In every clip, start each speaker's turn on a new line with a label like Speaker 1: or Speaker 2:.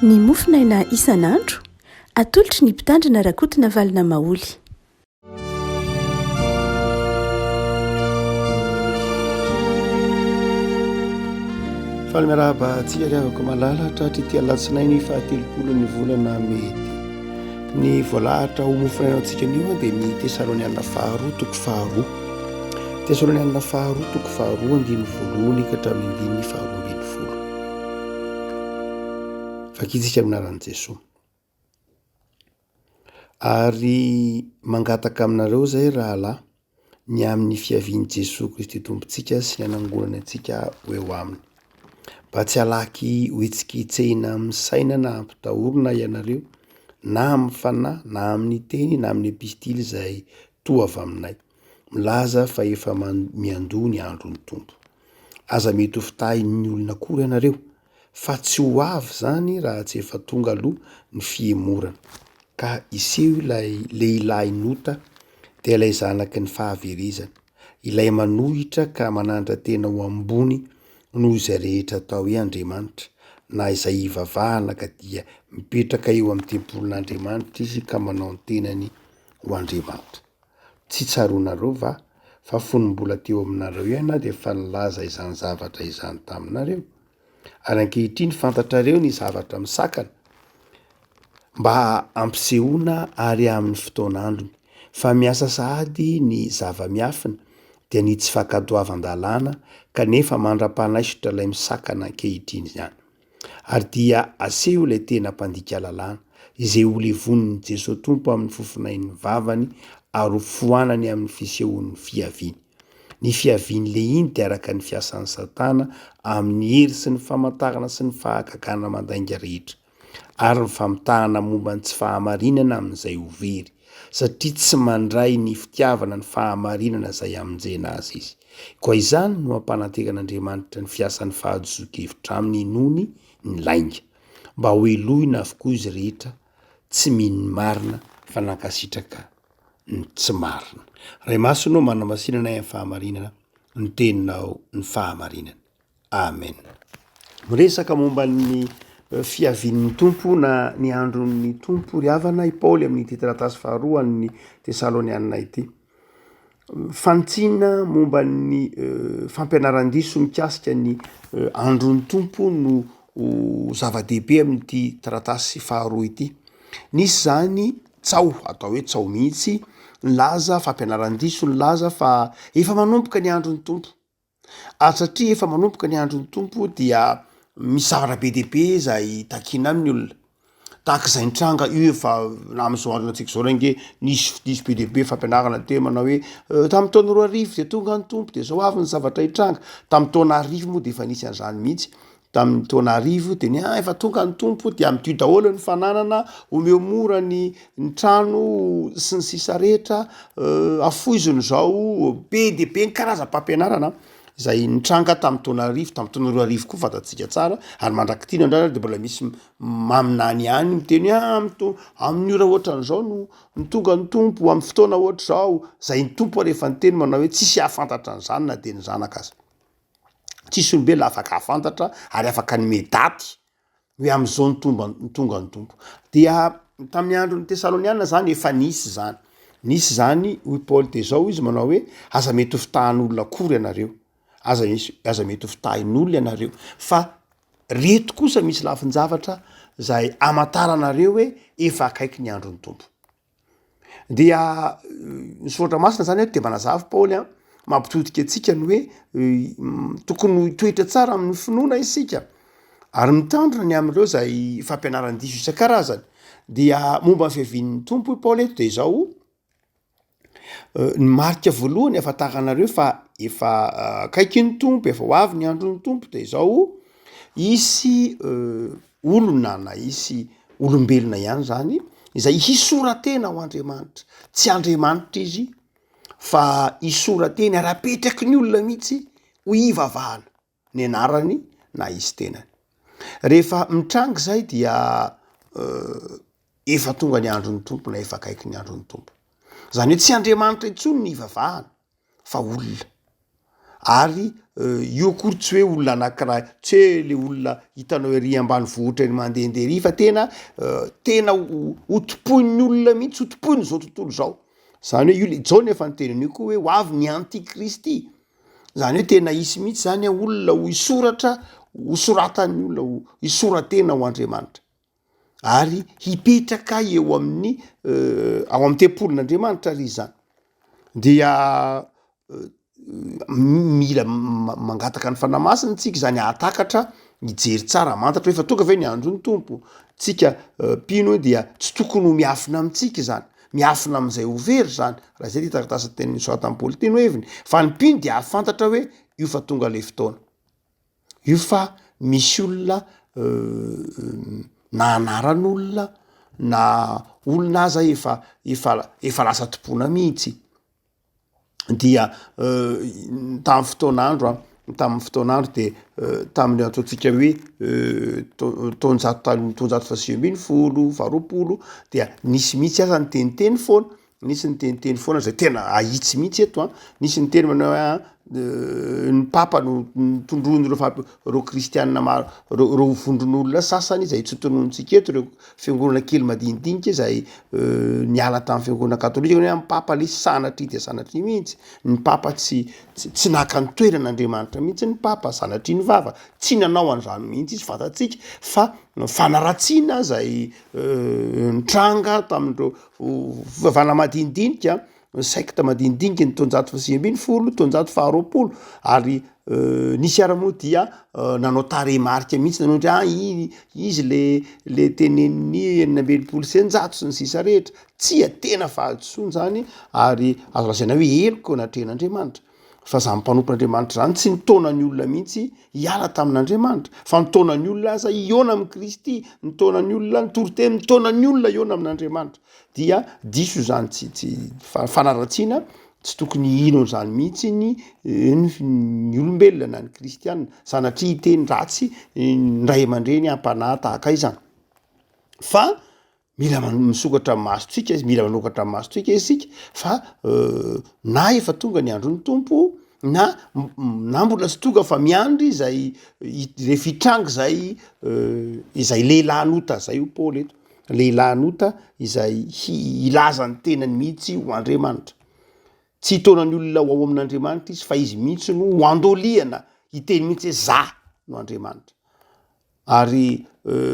Speaker 1: ny mofinaina isan'andro atolotry ny mpitandrina rakotina valina maoly.
Speaker 2: Falmiarahaba tsika riavako malalatra trity alatsinainy fahatelopolo ny volana mety ny voalahatra ho mofinaina antsika nio dia ny tesaloniana faharoa toko faharoa tesaloniana faharoa toko faharoa andiny voalohany ka hatramin'ny andiny faharoa ambin'ny folo. Fakitsika aminaran'i Jesosy ary mangataka aminareo zay rahalahy ny amin'ny fiavian'i Jesosy Kristy tompontsika sy ny anangonana antsika ho eo aminy, mba tsy halaky hoetsiketsehina amin'ny saina na ampitahorina ianareo na amin'ny fanahy na amin'ny teny na amin'ny epistily izay toa avy aminay, milaza fa efa miandoha ny andron'ny tompo. Aza mety ho fitahin'ny olona akory ianareo, fa tsy ho avy zany raha tsy efa tonga aloha ny fiemorana, ka iseho ilay lehilahy nota dia ilay zanaky ny fahaverezana, ilay manohitra ka manandratra tena ho ambony noho izay rehetra atao hoe Andriamanitra, na izay ivavahana ka dia mipetraka eo amin'ny tempolin'Andriamanitra izy ka manao ny tenany ho Andriamanitra. Tsy tsaroanareo va fa fony mbola teo aminareo ihany dia efa nilaza izany zavatra izany taminareo, ary ankehitriny fantatrareo ny zavatra misakana mba ampisehoana ary amin'ny fotoan'androny, fa miasa sahady ny zava-miafina dia ny tsy fakadoavan-dalàna kanefa mandra-panaisitra ilay misakana ankehitriny izany, ary dia aseho ilay tena mpandika lalàna izay ho levon'ny Jesosy tompo amin'ny fofinain'ny vavany ary foanany amin'ny fisehoan'ny fiaviany. Ny fiavian'le iny dia araka ny fiasan'ny Satana amin'ny hery sy ny famantarana sy ny fahagagana mandainga rehetra, ary ny famitahana momba ny tsy fahamarinana amin'izay ho very, satria tsy mandray ny fitiavana ny fahamarinana izay amonjena azy izy. Koa izany no ampanantekan'Andriamanitra ny fiasan'ny fahadiso-kevitra aminy nony ny lainga, mba ho elohina avokoa izy rehetra tsy mino ny marina fa nankasitraka ny tsy marina. Ray masonao manamasinana amin'ny fahamarinana, ny teninao ny fahamarinana. Amen. Miresaka momba ny fiavian'ny tompo na ny andron'ny tompo ry havana i Paoly amin'ny titiratasy faharoa ny Tesaloniana ity. Fantsina momba ny fampianaran-diso mikasika ny andron'ny tompo no zava-dehibe amin'ity taratasy faharoa ity. Nisy zany tsao, atao hoe tsao mihitsy, nilaza fampianaran-diso, nilaza fa efa manomboka ny andron'ny tompo. Ary satria efa manomboka ny andron'ny tompo dia misy zavatra be dehibe izay takina amin'ny olona. Tahaka izay nitranga io efa na amin'izao andro antsika izao range nisy be dehibe fampianarana teo manao hoe tamin'ny taona 2000 dia tonga ny tompo dia zao avy ny zavatra hitranga. Tamin'ny taona 1000 moa dia efa nisy an'izany mihitsy. Tamin'ny taona 1000 dia ny efa tonga ny tompo dia amin'ny daholo ny fananana, omeo mora ny trano sy ny sisa rehetra, afoizony zao be dehibe ny karazam-pampianarana izay nitranga tamin'ny taona 1000, tamin'ny taona 2000 koa fantatsika tsara, ary mandrakitiny andrara dia mbola misy maminany ihany miteny amin'ny ora ohatran'izao no tonga ny tompo, amin'ny fotoana ohatr'izao, izay ny tompo rehefa niteny manao hoe tsisy ahafantatra an'izany na dia ny zanaka aza. Tsisy olombelona afaka ahafantatra ary afaka nome daty hoe amin'izao ny tonga ny tompo. Dia tamin'ny andron'ny Tesaloniana zany efa nisy zany. Nisy zany hoy Paoly dia zao izy manao hoe aza mety ho fitahan'olona akory ianareo, aza mety ho fitahin'olona ianareo, fa reto kosa misy lafin-javatra izay amantaranareo hoe efa akaiky ny andron'ny tompo. Dia nisoratra masina zany dia manazava Paoly mampitodika antsika ny hoe tokony toetra tsara amin'ny finoana isika ary mitandrina ny amin'ireo izay fampianaran-diso isan-karazany. Dia momba ny fiavian'ny tompo Paoly eto dia izao ny marika voalohany ahafantaranareo fa efa akaiky ny tompo, efa ho avy ny andron'ny tompo dia izao isy olona na isy olombelona ihany zany izay hisoratena ho Andriamanitra. Tsy Andriamanitra izy fa hisorateny ary apetraky ny olona mihitsy ho ivavahana ny anarany na izy tenany. Rehefa mitranga zay dia efa tonga ny andron'ny tompo na efa akaiky ny andron'ny tompo. Zany hoe tsy Andriamanitra intsony ny ivavahana fa olona. ary io kory tsy hoe olona anankiraha tsy hoe le olona hitanao ery ambany vohitra ny mandehandeha ry fa tena hotopoin'ny olona mihitsy hotopoiny zao tontolo zao zany hoe io le jaona efa nytenan'io koa hoe ho avy ny antikristy zany hoe tena isy mihitsy zany olona ho isoratra hosoratan'ny olona ho isoratena ho Andriamanitra ary hipetraka eo amin'ny ao amin'ny tempolin'Andriamanitra ry zany dia mila mangataka ny fanamasina tsika zany atakatra hijery tsara mantatra hoe fa tonga ve ny andro ny tompo tsika pino dia tsy tokony ho miafina amintsika zany miafina amin'izay ho very zany raha zay ty taratasy teny soatan'ny Paoly teny ho heviny fa ny pino dia afantatra hoe io fa tonga le fotoana io fa misy olona na anaran'olona na olona aza efa lasa tompona mihitsy dia tamin'ny fotoan'andro de tamin'ny ataontsika hoe taonjato fasiambiny folo varopolo dia nisy mihitsy aza ny teniteny foana nisy ny teniteny foana zay tena ahitsy mihitsy eto nisy ny teny manao ny papa no tondrony reo kristianina maro reo vondron'olona sasany zay tsotonontsika eto reo fiangonana kely madinidinika zay niala tamin'ny fiangonana katolika hoe amin'ny papa le sanatry de sanatry mihitsy ny papa tsy naka ny toeran'Andriamanitra mihitsy ny papa sanatry ny vava tsy nanao an'izany mihitsy izy fantatsika fa fanaratsiana zay nitranga tamindreo fivavahana madinidinika secte madinidinika ny taonjato fasiambiny folo taonjato faharoapolo ary nisy ara-moa dia nanao taremarika mihitsy nanao ndry izy le tenen'ny enina ambinipolo senjato sy ny sisa rehetra tsy tena fahadosoany zany ary azo lazaina hoe eloko natren'Andriamanitra fa za mpanompon'Andriamanitra zany tsy nitaonany olona mihitsy hiala tamin'Andriamanitra fa nitaonany olona aza iona amin'ny Kristy nitaonany olona nitoroteny nitaonany olona iona amin'Andriamanitra dia diso zany tsy fanaratsiana tsy tokony ino zany mihitsy ny olombelona na ny kristianina sanatria hiteny ratsy ndray aman-dreny ampanahy tahaka izany fa mila misokatra amin'ny masotsika mila manokatra amin'ny masotsika isika fa na efa tonga ny andron'ny tompo na mbola tsy tonga fa miandry zay rehefa hitranga izay lehilahinota zay ho Paoly eto lehilahinota izay ilaza ny tenany mihitsy ho Andriamanitra tsy hitonany olona ho ao amin'Andriamanitra izy fa izy mihitsy no ho andoliana hiteny mihitsy hoe za no Andriamanitra ary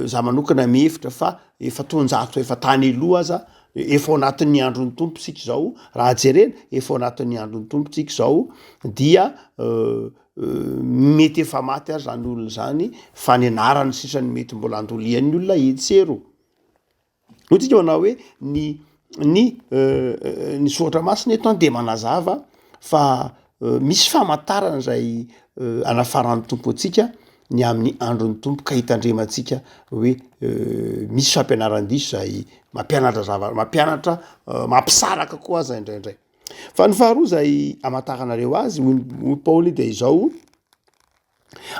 Speaker 2: za manokana mihevitra fa efa taonjato efa tany aloha aza efa ao anatin'ny andron'ny tompo tsika zao raha jerena efa ao anatin'ny andron'ny tompo tsika zao dia mety efa maty ary zany olona zany fa ny anarany sisany mety mbola andolian'ny olona etsero no tsika manao hoe ny soatra masina eto de manazava fa misy famantarana zay anafaran'ny tompo atsika ny amin'ny andron'ny tompo ka hitandremantsika hoe misy fampianaran-diso zay mampianatra mampisaraka koa aza indraindray fa ny faharoa zay amantaranareo azy hoy Paoly de izao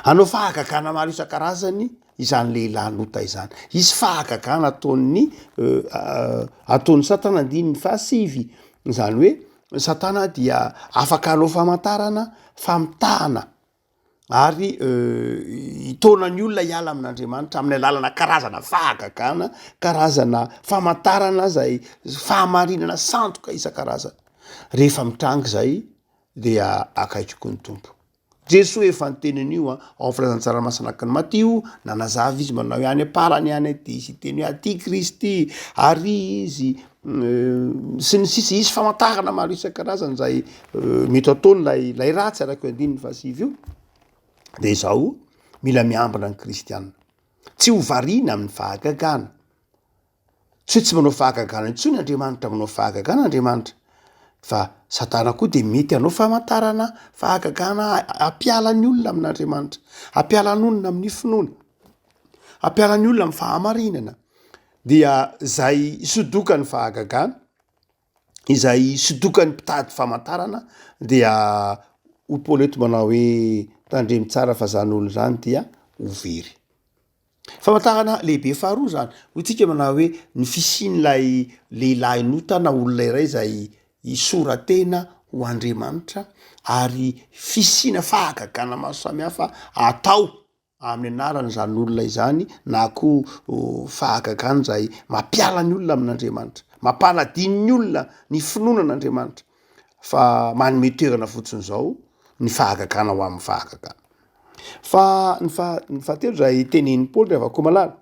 Speaker 2: anao fahagagana maro isan-karazany izany lehilahinota izany izy fahagagana ataon'ny satana andininy fahasivy zany hoe satana dia afaka anao famantarana famitahana ary itaonany olona hiala amin'Andriamanitra amin'ny alalana karazana fahagagana karazana famantarana zay fahamarinana sandoka isan-karazana rehefa mitranga zay dia akaikiko ny tompo Jesoa efa nytenan'io ao amin'ny filazantsaramasina ny Matio nanazava izy manao ihany aparany ihany disy teny hoe aty Kristy ary izy sy ny sisa izy famantarana maro isan-karazany zay mety ataony lay ratsy araka andininy fahasivy io de izao mila miambina ny kristianina tsy ho variana amin'ny fahagagana tsy manao fahagagana intsony Andriamanitra manao fahagagana Andriamanitra fa satana koa de mety anao famantarana fahagagana ampialany olona amin'Andriamanitra ampialany olona amin'ny finoana ampialany olona amin'ny fahamarinana dia zay sodokany fahagagana izay sodokany mpitady famantarana dia ho Paoly eto manao hoe tandremy tsara fa zany olo zany dia ho very famantarana lehibe faharoa zany ho tsika manao hoe ny fisin'lay lehilahinota na olona iray zay isoratena ho Andriamanitra ary fisina fahagagana maro samihafa atao amin'ny anarany zany olona izany na koa fahagagana zay mampiala ny olona amin'Andriamanitra, mampaladiny ny olona ny finoanan'Andriamanitra fa manome toerana fotsiny zao ny fahagagana ho amin'ny fahagagana. Fa ny fahatelo zay tenen'ny Paoly ravako malala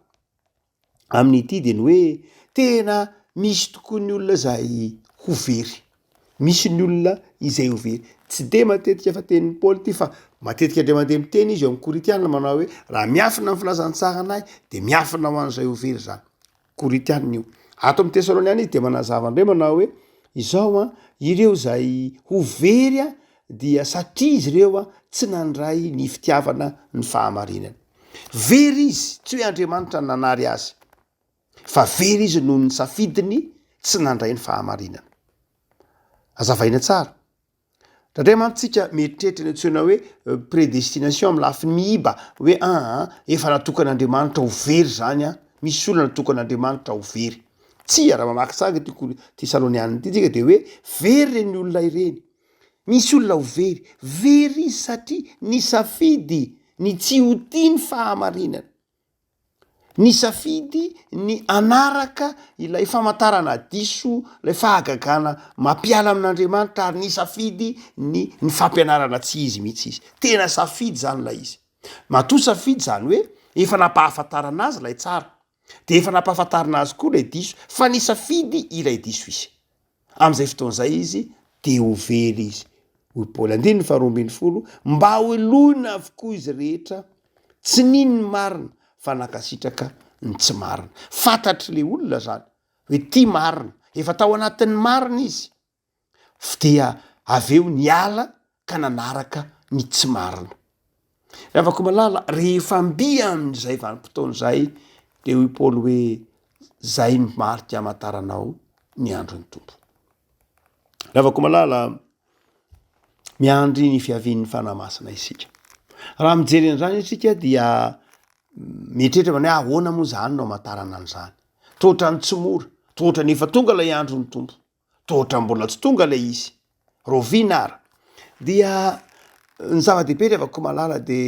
Speaker 2: amin'ity de ny hoe tena misy tokoa ny olona zay ho very, misy ny olona izay ho very. Tsy de matetika fa tenin'ny Paoly ty fa matetika indray mandeha miteny izy eo amin'ny Koritianina manao hoe raha miafina amin'ny filazantsara anay de miafina ho an'izay ho very zany. Koritianina io. Ato amin'ny Tesaloniana izy de manazava indray manao hoe izao ireo zay ho very dia satria izy ireo tsy nandray ny fitiavana ny fahamarinana. Very izy, tsy hoe Andriamanitra nanary azy, fa very izy noho ny safidiny tsy nandray ny fahamarinana. Azavaina tsara. Ndray mantsika mieritreritra ny antsoina hoe prédestination amin'ny lafiny miiba hoe efa natokan'Andriamanitra ho very zany misy olona natokan'Andriamanitra ho very. Tsy raha mamaky tsara ty Tesaloniana ty tsika de hoe very reny olona ireny. Misy olona ho very, very izy satria ny safidy ny tsy ho tia ny fahamarinana. Ny safidy ny anaraka ilay famantarana diso, ilay fahagagana mampiala amin'Andriamanitra ary ny safidy ny fampianarana tsy izy mihitsy izy. Tena safidy zany lay izy. Matoa safidy zany hoe efa nampahafantarana azy lay tsara, de efa nampahafantarana azy koa lay diso, fa ny safidy ilay diso izy. Am'izay fotoan'izay izy de ho very izy. Hoy Paoly andininy 2:20 mba ho eloina avokoa izy rehetra tsy niny marina fa nakasitraka ny tsy marina. Fantatry le olona zany hoe ty marina, efa tao anatin'ny marina izy, dia aveo niala ka nanaraka ny tsy marina. Ravako malala rehefa mbi amin'izay vanim-potoan'izay de hoy Paoly hoe zay ny marika amantaranao ny andron'ny tompo. Ravako malala miandry ny fiavian'ny fanamasina isika. Raha mijery an'izany isika dia mietrehitra mana hoe ahoana moa zany no amantarana an'izany. Tohatra ny tsy mora, tohatra nefa tonga lay andron'ny tompo, tohatra mbola tsy tonga lay izy. Rovinara. Dia ny zava-dehibe ravako malala de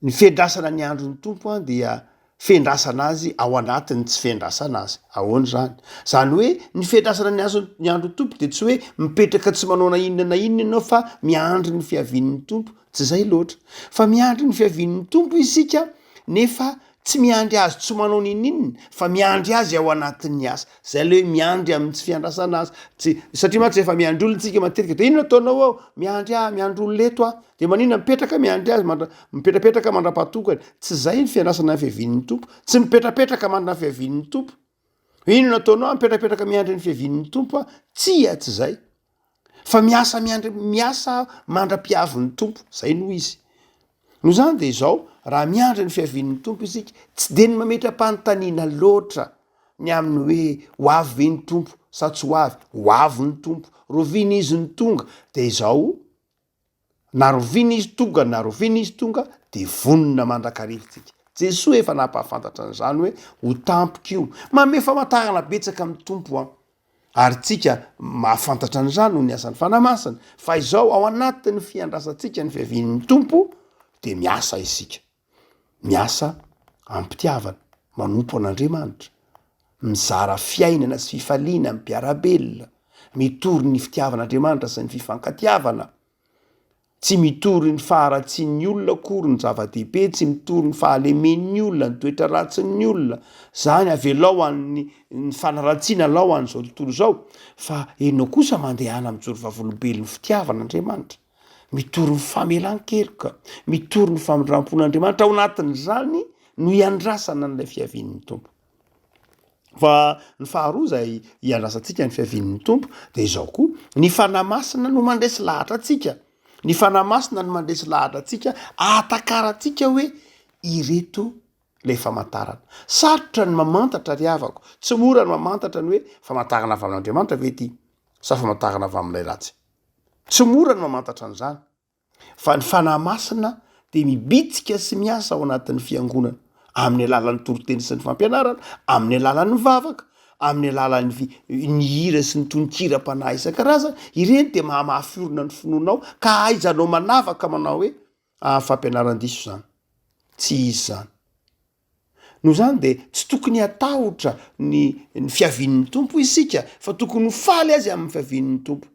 Speaker 2: ny fiandrasana ny andron'ny tompo dia fiandrasana azy ao anatiny tsy fiandrasana azy. Ahoana zany? Zany hoe ny fiandrasana ny andron'ny tompo de tsy hoe mipetraka tsy manao na inona ianao fa miandry ny fiavian'ny tompo, tsy zay loatra. Fa miandry ny fiavian'ny tompo isika nefa tsy miandry azy tsy manao ninina fa miandry azy ao anatin'ny asa. Zay le hoe miandry amin'ny tsy fiandrasana azy. Satria mantsy efa miandry olona tsika matetika de inona ataonao ao? Miandry olona eto de manina mipetraka miandry azy mipetrapetraka mandra-pahatokany. Tsy zay ny fiandrasana ny fiavian'ny tompo, tsy mipetrapetraka mandra ny fiavian'ny tompo. Inona ataonao mipetrapetraka miandry ny fiavian'ny tompo? Tsy zay. Fa miasa mandra-piavin'ny tompo, zay no izy. No zany de izao, raha miandry ny fiavian'ny tompo isika, tsy de ny mametra-panontaniana loatra ny amin'ny hoe ho avy ve ny tompo sa tsy ho avy, ho avy ny tompo, rovina izy ny tonga, de izao na rovina izy tonga na rovina izy tonga de vonona mandrakarivotsika. Jesosy efa nampahafantatra an'izany hoe ho tampoka io, manome famantarana betsaka amin'ny tompo ary tsika mahafantatra an'izany no ny asan'ny fanamasina. Fa izao ao anatin'ny fiandrasantsika ny fiavian'ny tompo de miasa isika. Miasa ampitiavana, manompo an'Andriamanitra, mizara fiainana sy fifaliana mpiarabelona, mitory ny fitiavan'Andriamanitra sy ny fifankatiavana, tsy mitory ny faharatsian'ny olona akory ny zava-dehibe, tsy mitory ny fahalemen'ny olona, ny toetra ratsin'ny olona. Zany avelao an'ny fanaratsiana lao an'izao tontolo zao, fa enao kosa mandehana mijoro vavolombelon'ny fitiavan'Andriamanitra. Mitory ny famelan-keloka, mitory ny famindrampon'Andriamanitra ao anatin'izany no iandrasana n'ilay fiavian'ny tompo. Fa ny faharoa zay iandrasantsika ny fiavian'ny tompo de izao koa ny fanamasina no mandresy lahatra atsika. Ny fanamasina no mandresy lahatra atsika, atakaratsika hoe ireto lay famantarana. Sarotra ny mamantatra ry havako, tsy mora ny mamantatra ny hoe famantarana avy amin'Andriamanitra ve ty sa famantarana avy amin'ilay ratsy. Tsy mora ny mamantatra an'izany. Fa ny fanamasina de mibitsika sy miasa ao anatin'ny fiangonana, amin'ny alalan'ny toroteny sy ny fampianarana, amin'ny alalan'ny vavaka, amin'ny alalan'ny hira sy ny tononkira-panahy isan-karazany ireny de mahamafiorona ny finoanao ka aizanao manavaka manao hoe fampianaran-diso zany tsy izy zany no zany de tsy tokony atahotra ny fiavian'ny tompo isika fa tokony ho faly azy amin'ny fiavian'ny tompo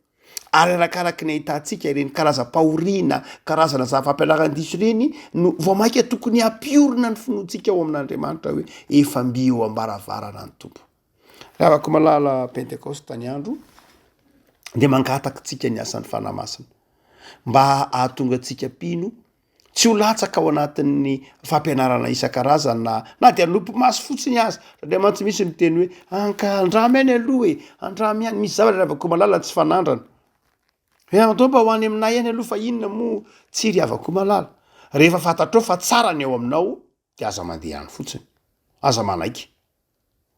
Speaker 2: ary arakaraky ny ahitantsika ireny karazam-pahoriana karazana fampianaran-diso reny no vao mainka tokony hampiorona ny finoantsika ao amin'Andriamanitra hoe efa mby eo ambaravarana ny tompo ravako malala pentekoste tany andro de mangataka tsika ny asan'ny fanamasina mba ahatonga atsika pino tsy ho latsaka ao anatin'ny fampianarana isan-karazany na de anompo maso fotsiny azy satria mantsy misy miteny hoe anka andramy any aloha e andramy any misy zavatra ravako malala tsy fanandrana tomba ho any aminay any aloha fa inona mo tsy ryavako malala rehefa fantatrao fa tsara ny ao aminao de aza mandeha any fotsiny aza manaiky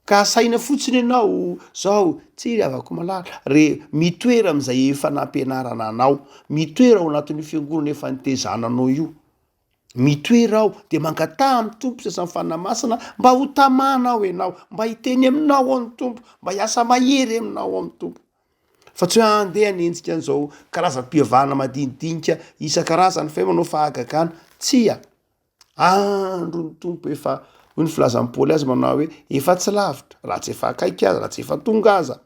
Speaker 2: ka saina fotsiny ianao zao tsy ryavako malala mitoera am'izay efa nampianarana anao mitoera ao anatin'io fiangonana efa nitezananao io mitoera ao de mangata amin'ny tompo sasany fanamasina mba ho tamana ao ianao mba hiteny aminao ao ny tompo mba hiasa mahery aminao ao amin'ny tompo fa tsy hoe andeha nentsika an'izao karazam-piavahana madinidinika isan-karazany fa manao fahagagana tsia andro ny tompo efa hoy ny filazan'ny Paoly azy manao hoe efa tsy lavitra raha tsy efa akaiky aza raha tsy efa tonga aza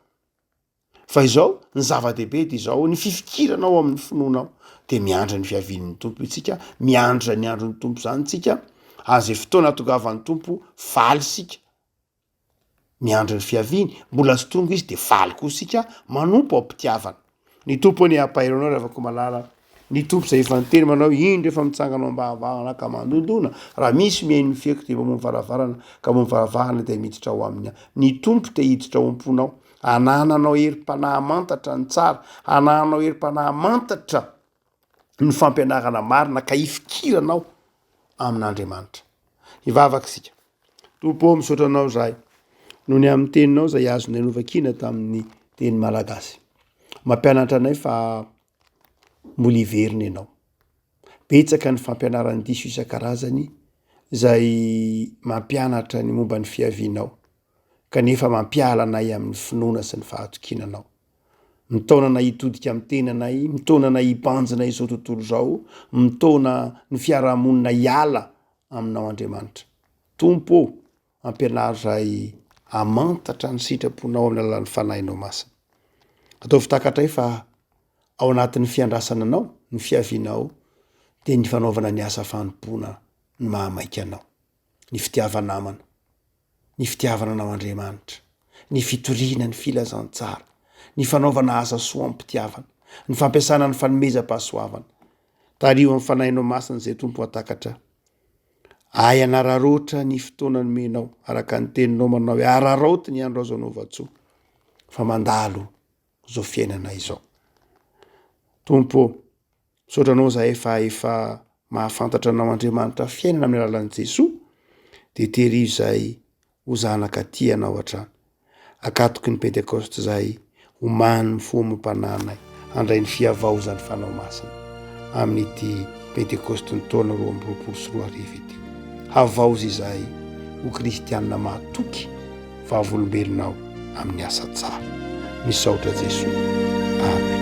Speaker 2: fa izao ny zava-dehibe de izao ny fifikiranao amin'ny finoanao de miandra ny fiavian'ny tompo itsika miandra ny andro ny tompo zany tsika azy fotoana tongavan'ny tompo faly sika miandra ny fiaviany mbola tsy tonga izy de faly koa sika manompo ampitiavana ny tompo ny ampahiranao ravako malala ny tompo zay efa niteny manao indro efa mitsanganao ambavahana ka mandondona raha misy mihaino mifiako de mamono varavarana ka mamono varavahana de miditra ao amin'ny ny tompo te hiditra ao am-ponao anananao herim-panahy mantatra ny tsara anananao herim-panahy mantatra ny fampianarana marina ka hifikiranao amin'Andriamanitra hivavaka sika tompo misaotra anao zahay noho ny amin'ny teninao zay azonay novakina tamin'ny teny malagasy mampianatra anay fa mbola hiverina ianao betsaka ny fampianaran-diso isan-karazany zay mampianatra ny momba ny fiavianao kanefa mampiala anay amin'ny finoana sy ny fahatokinanao mitaonana hitodika amin'ny tenanay mitaonana hibanjina izao tontolo zao mitaona ny fiarahamonina hiala aminao Andriamanitra tompo ampianary zay amantatra ny sitraponao amin'ny alalan'ny fanahinao masina ataovy takatray fa ao anatin'ny fiandrasana anao ny fiavianao de ny fanaovana ny asa fanompoana ny mahamaika anao ny fitiavana namana ny fitiavana anao Andriamanitra ny fitoriana ny filazantsara ny fanaovana asa soa ampitiavana ny fampiasana ny fanomezam-pahasoavana tario amin'ny fanahinao masina zay tompo atakatra ay anararoatra ny fotoana nomenao araka ny teninao manao hoe araraoty ny andro azo anaova-tsoa fa mandalo zao fiainana izao tompo misaotranao zahay fa efa mahafantatra anao Andriamanitra fiainana amin'ny alalan'i Jesoa de terizo zay ho zanaka tianao hatrany akatoky ny pentekoste zay omany ny fomam-pananay handray ny fiavaozany fanao masina amin'ity pentekoste ny taona 2024 ity havaozy izay ho kristianina mahatoky vavolombelonao amin'ny asa tsara misaotra Jesoa amen.